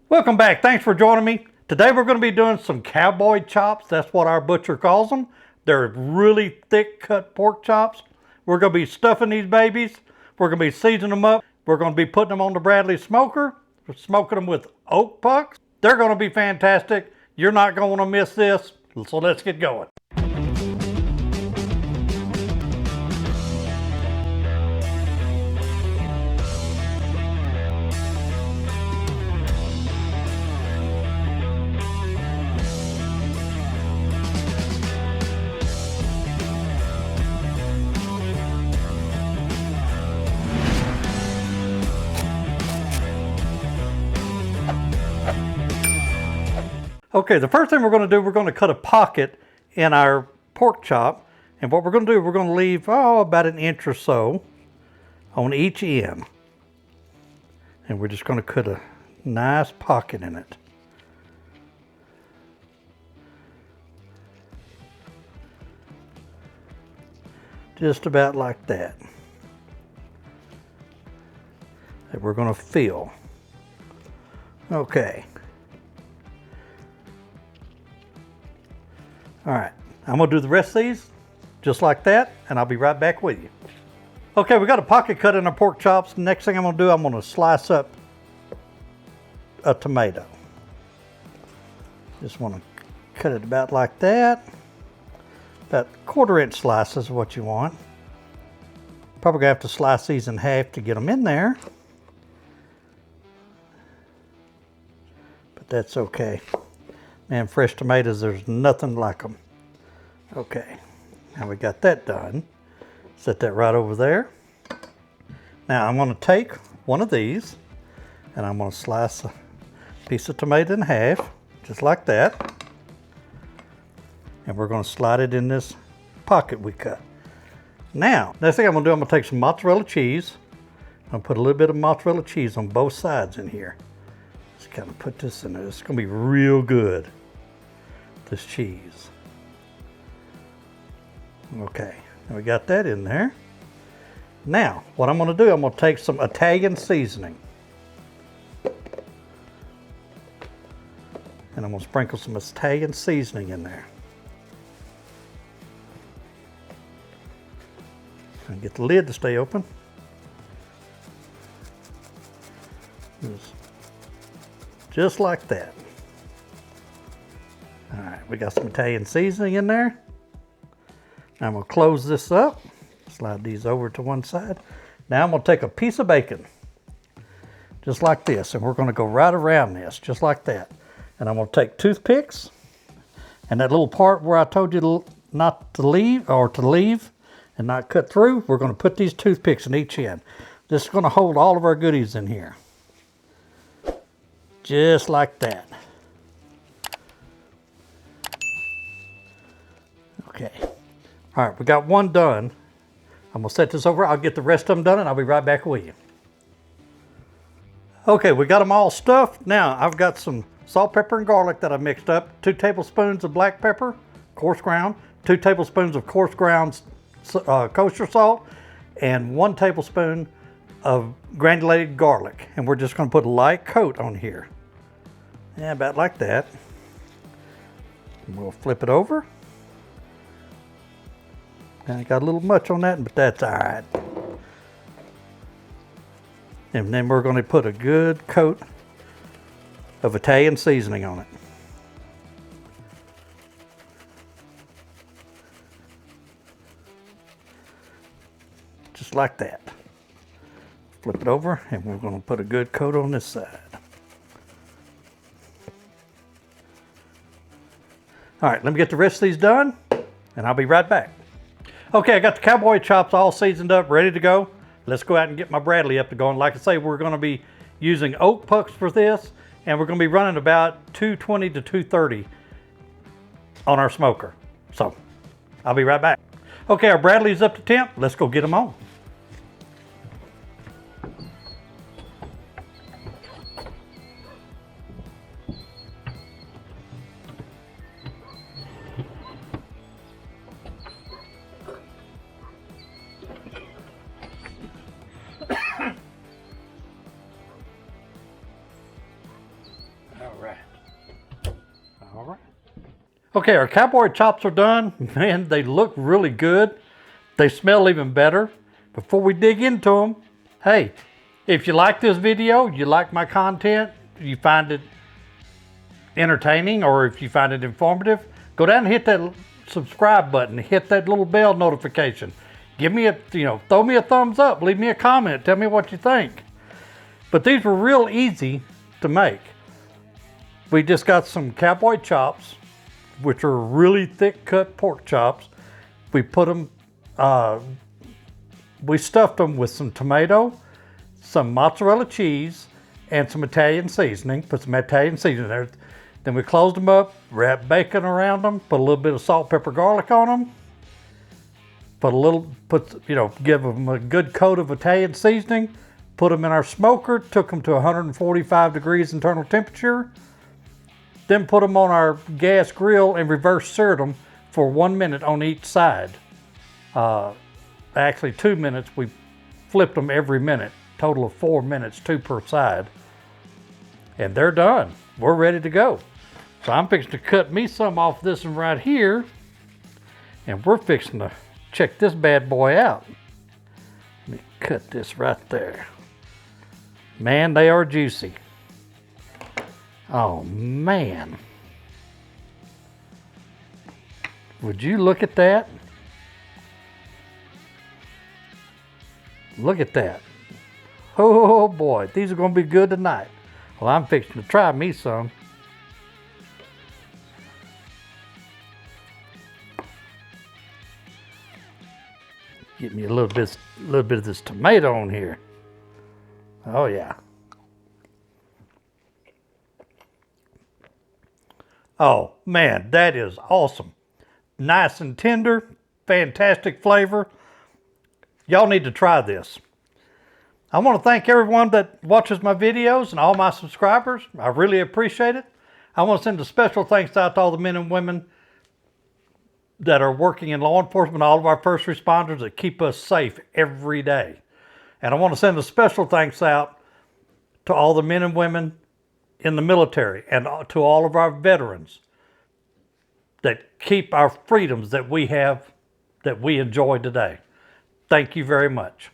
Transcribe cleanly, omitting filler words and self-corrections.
Welcome back. Thanks for joining me. Today we're going to be doing some cowboy chops. That's what our butcher calls them. They're really thick cut pork chops. We're going to be stuffing these babies. We're going to be seasoning them up. We're going to be putting them on the Bradley smoker. We're smoking them with oak pucks. They're going to be fantastic. You're not going to want to miss this. So let's get going. Okay, the first thing we're going to do, we're going to cut a pocket in our pork chop. And what we're going to do, we're going to leave, about an inch or so on each end. And we're just going to cut a nice pocket in it. Just about like that. That we're going to fill. Okay. All right, I'm gonna do the rest of these just like that, and I'll be right back with you. Okay, we got a pocket cut in our pork chops. Next thing I'm gonna do, I'm gonna slice up a tomato. Just wanna cut it about like that. About 1/4 inch slices is what you want. Probably gonna have to slice these in half to get them in there. But that's okay. Man, fresh tomatoes, there's nothing like them. Okay, now we got that done. Set that right over there. Now I'm gonna take one of these and I'm gonna slice a piece of tomato in half, just like that. And we're gonna slide it in this pocket we cut. Now, next thing I'm gonna do, I'm gonna take some mozzarella cheese. I'm gonna put a little bit of mozzarella cheese on both sides in here. Just kind of put this in there. It's gonna be real good, this cheese. Okay, we got that in there. Now, what I'm gonna do, I'm gonna take some Italian seasoning. And I'm gonna sprinkle some Italian seasoning in there. And get the lid to stay open. Just like that. All right, we got some Italian seasoning in there. Now I'm gonna close this up, slide these over to one side. Now I'm gonna take a piece of bacon, just like this, and we're gonna go right around this, just like that. And I'm gonna take toothpicks, and that little part where I told you not to leave, or to leave and not cut through, we're gonna put these toothpicks in each end. This is gonna hold all of our goodies in here. Just like that. Okay. All right, we got one done. I'm gonna set this over. I'll get the rest of them done and I'll be right back with you. Okay, we got them all stuffed. Now, I've got some salt, pepper, and garlic that I mixed up. 2 tablespoons of black pepper, coarse ground. 2 tablespoons of coarse ground kosher salt. And 1 tablespoon of granulated garlic. And we're just gonna put a light coat on here. Yeah, about like that. And we'll flip it over. I got a little much on that, but that's all right. And then we're going to put a good coat of Italian seasoning on it. Just like that. Flip it over, and we're going to put a good coat on this side. All right, let me get the rest of these done, and I'll be right back. Okay, I got the cowboy chops all seasoned up, ready to go. Let's go out and get my Bradley up to going. Like I say, we're gonna be using oak pucks for this, and we're gonna be running about 220 to 230 on our smoker. So, I'll be right back. Okay, our Bradley's up to temp. Let's go get them on. right. All right. Okay, our cowboy chops are done. Man, they look really good. They smell even better. Before we dig into them, hey, if you like this video, you like my content, you find it entertaining, or if you find it informative, go down and hit that subscribe button, hit that little bell notification. Give me a, throw me a thumbs up, leave me a comment, tell me what you think. But these were real easy to make. We just got some cowboy chops, which are really thick cut pork chops. We put them, we stuffed them with some tomato, some mozzarella cheese, and some Italian seasoning. Put some Italian seasoning there. Then we closed them up, wrapped bacon around them, put a little bit of salt, pepper, garlic on them. Give them a good coat of Italian seasoning. Put them in our smoker, took them to 145 degrees internal temperature. Then put them on our gas grill and reverse seared them for 1 minute on each side. Actually 2 minutes, we flipped them every minute. Total of 4 minutes, 2 per side. And they're done. We're ready to go. So I'm fixing to cut me some off this one right here. And we're fixing to check this bad boy out. Let me cut this right there. Man, they are juicy. Oh man. Would you look at that? Look at that. Oh boy, these are gonna be good tonight. Well, I'm fixing to try me some. Get me a little bit of this tomato on here. Oh yeah. Oh man, that is awesome. Nice and tender, fantastic flavor. Y'all need to try this. I want to thank everyone that watches my videos and all my subscribers. I really appreciate it. I want to send a special thanks out to all the men and women that are working in law enforcement, all of our first responders that keep us safe every day. And I want to send a special thanks out to all the men and women in the military and to all of our veterans that keep our freedoms that we have, that we enjoy today. Thank you very much.